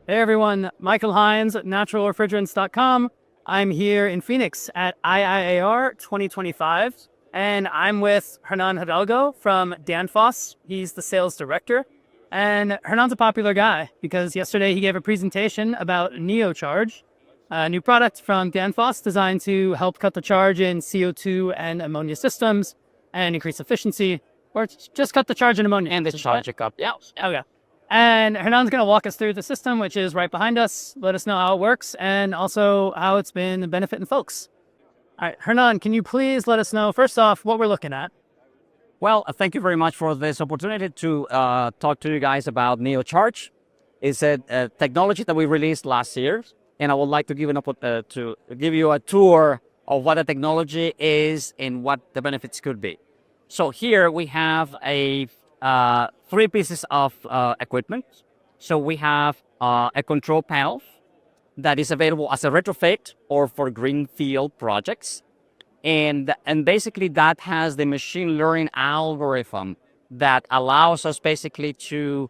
Hey everyone, Michael Hines, naturalrefrigerants.com. I'm here in Phoenix at IIAR 2025, and I'm with Hernan Hidalgo from Danfoss. He's the sales director, and Hernan's a popular guy because yesterday he gave a presentation about NeoCharge, a new product from Danfoss designed to help cut the charge in CO2 and ammonia systems and increase efficiency, or just cut the charge in ammonia. And the charge cup. Yeah. Okay. And Hernan's going to walk us through the system, which is right behind us, let us know how it works, and also how it's been benefiting folks. All right, Hernan, can you please let us know, first off, what we're looking at? Well, thank you very much for this opportunity to talk to you guys about NeoCharge. It's a technology that we released last year, and I would like to give you a tour of what the technology is and what the benefits could be. So here we have three pieces of equipment. So we have a control panel that is available as a retrofit or for greenfield projects. And basically that has the machine learning algorithm that allows us basically to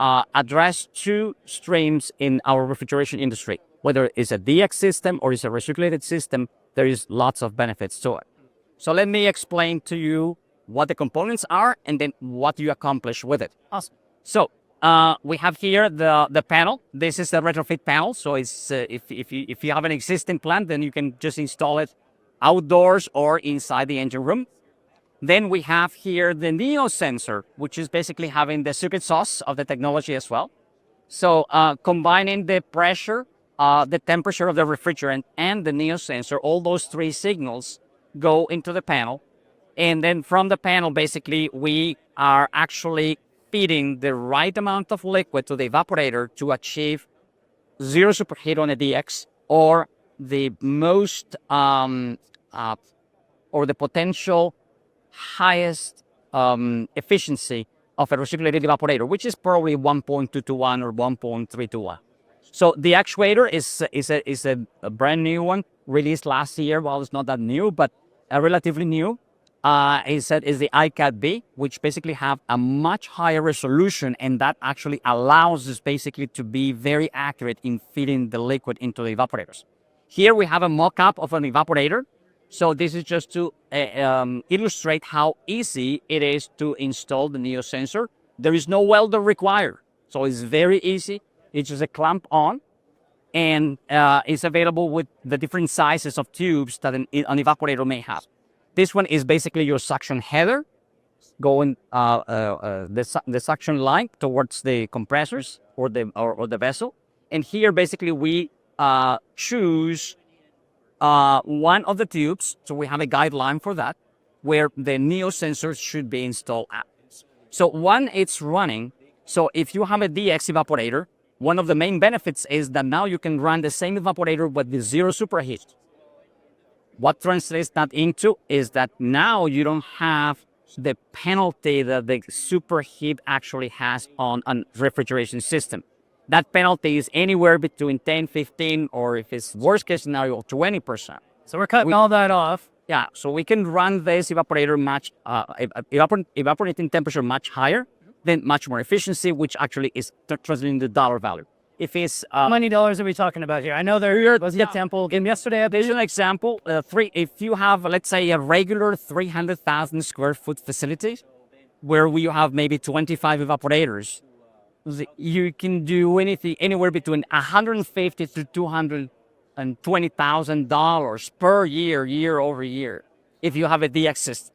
address two streams in our refrigeration industry. Whether it's a DX system or it's a recirculated system, there is lots of benefits to it. So let me explain to you what the components are and then what you accomplish with it. Awesome. So we have here the panel. This is the retrofit panel. So it's if you have an existing plant, then you can just install it outdoors or inside the engine room. Then we have here the Neo sensor, which is basically having the secret sauce of the technology as well. So combining the pressure, the temperature of the refrigerant, and the Neo sensor, all those three signals go into the panel. And then from the panel, basically, we are actually feeding the right amount of liquid to the evaporator to achieve zero superheat on a DX or the most or the potential highest efficiency of a recirculated evaporator, which is probably 1.2 to 1 or 1.3 to 1. So the actuator is a brand new one released last year. Well, it's not that new, but relatively new. Is the ICAT-B, which basically have a much higher resolution, and that actually allows us basically to be very accurate in feeding the liquid into the evaporators. Here we have a mock-up of an evaporator. So this is just to illustrate how easy it is to install the Neo sensor. There is no welder required, so it's very easy. It's just a clamp on, and it's available with the different sizes of tubes that an evaporator may have. This one is basically your suction header, going the suction line towards the compressors or the vessel. And here, basically, we choose one of the tubes. So we have a guideline for that, where the Neo sensors should be installed at. So when it's running, so if you have a DX evaporator, one of the main benefits is that now you can run the same evaporator with the zero superheat. What translates that into is that now you don't have the penalty that the superheat actually has on a refrigeration system. That penalty is anywhere between 10, 15, or if it's worst case scenario, 20%. So we're cutting all that off. Yeah, so we can run this evaporator evaporating temperature much higher, then much more efficiency, which actually is translating the dollar value. If it's how many dollars are we talking about here? I know there was an example yesterday. There's an example. If you have, let's say, a regular 300,000 square foot facility, where you have maybe 25 evaporators, you can do anything anywhere between $150,000 to $220,000 per year over year, if you have a DX system.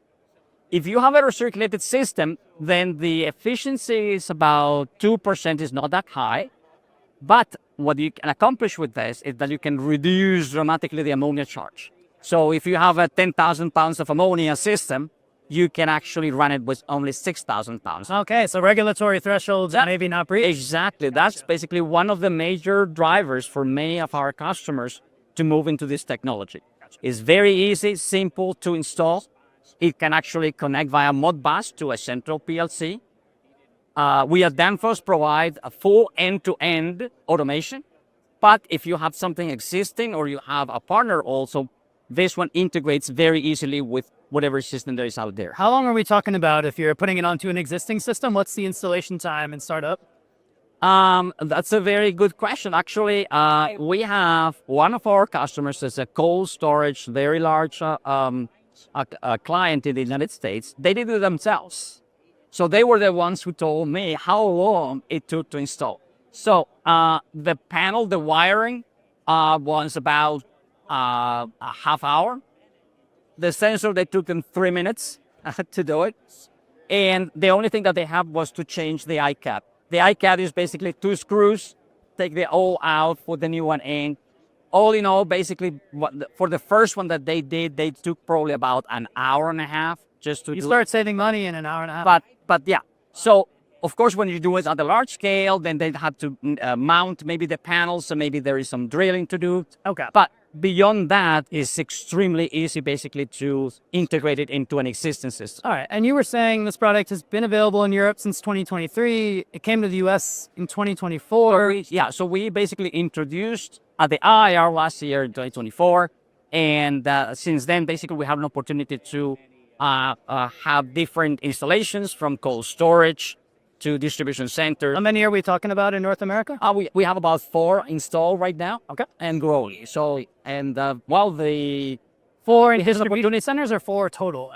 If you have a recirculated system, then the efficiency is about 2%, is not that high. But what you can accomplish with this is that you can reduce dramatically the ammonia charge. So if you have a 10,000 pounds of ammonia system, you can actually run it with only 6,000 pounds. Okay, so regulatory thresholds maybe not breached. Exactly. That's basically one of the major drivers for many of our customers to move into this technology. It's very easy, simple to install. It can actually connect via Modbus to a central PLC. We at Danfoss provide a full end-to-end automation. But if you have something existing or you have a partner also, this one integrates very easily with whatever system there is out there. How long are we talking about if you're putting it onto an existing system? What's the installation time and startup? That's a very good question. Actually, we have one of our customers is a cold storage, very large a client in the United States. They did it themselves. So they were the ones who told me how long it took to install. So the panel, the wiring was about a half hour. The sensor, they took them 3 minutes to do it. And the only thing that they have was to change the ICAP. The ICAP is basically 2 screws, take the old out, put the new one in. All in all, basically, for the first one that they did, they took probably about an hour and a half just to You do start saving money in an hour and a half. But yeah. So, of course, when you do it at a large scale, then they have to mount maybe the panels, so maybe there is some drilling to do. Okay. But beyond that, it's extremely easy, basically, to integrate it into an existing system. All right. And you were saying this product has been available in Europe since 2023. It came to the US in 2024. So we basically introduced at the IIAR last year in 2024. And since then, basically, we have an opportunity to have different installations from cold storage to distribution center. How many are we talking about in North America? We have about 4 installed right now. Okay. And growing. So, and the 4 in distribution centers or 4 total?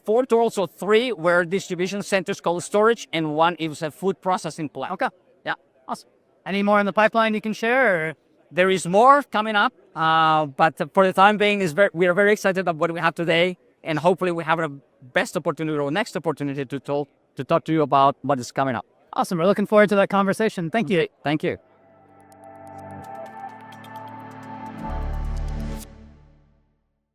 4 total, so 3 were distribution centers, cold storage, and 1 is a food processing plant. Okay. Yeah. Awesome. Any more in the pipeline you can share? Or? There is more coming up, but for the time being, we are very excited about what we have today, and hopefully we have a best opportunity or next opportunity to talk to you about what is coming up. Awesome. We're looking forward to that conversation. Thank you. Thank you.